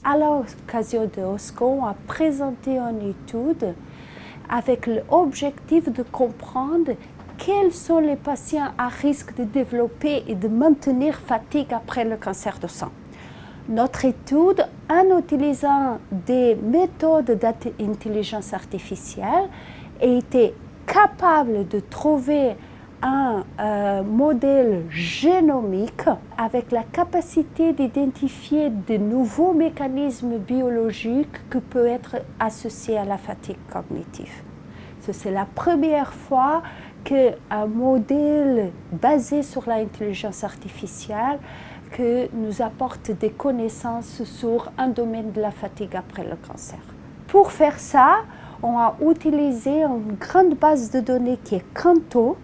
À l'occasion de OSCO, on a présenté une étude avec l'objectif de comprendre quels sont les patients à risque de développer et de maintenir fatigue après le cancer du sein. Notre étude, en utilisant des méthodes d'intelligence artificielle, a été capable de trouver un modèle génomique avec la capacité d'identifier de nouveaux mécanismes biologiques qui peuvent être associés à la fatigue cognitive. C'est la première fois qu'un modèle basé sur l'intelligence artificielle que nous apporte des connaissances sur un domaine de la fatigue après le cancer. Pour faire ça, on a utilisé une grande base de données qui est Canto.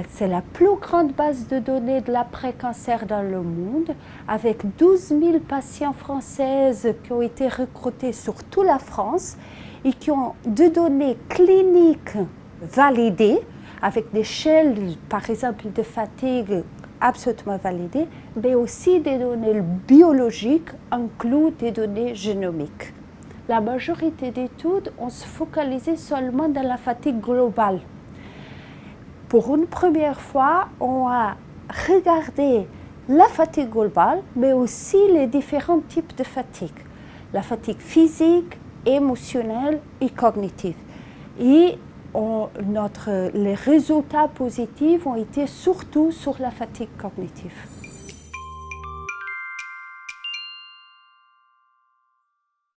C'est la plus grande base de données de l'après-cancer dans le monde, avec 12 000 patients françaises qui ont été recrutés sur toute la France et qui ont des données cliniques validées, avec des échelles, par exemple, de fatigue absolument validées, mais aussi des données biologiques, incluant des données génomiques. La majorité des études ont se focalisé seulement dans la fatigue globale. Pour une première fois, on a regardé la fatigue globale, mais aussi les différents types de fatigue. La fatigue physique, émotionnelle et cognitive. Et les résultats positifs ont été surtout sur la fatigue cognitive.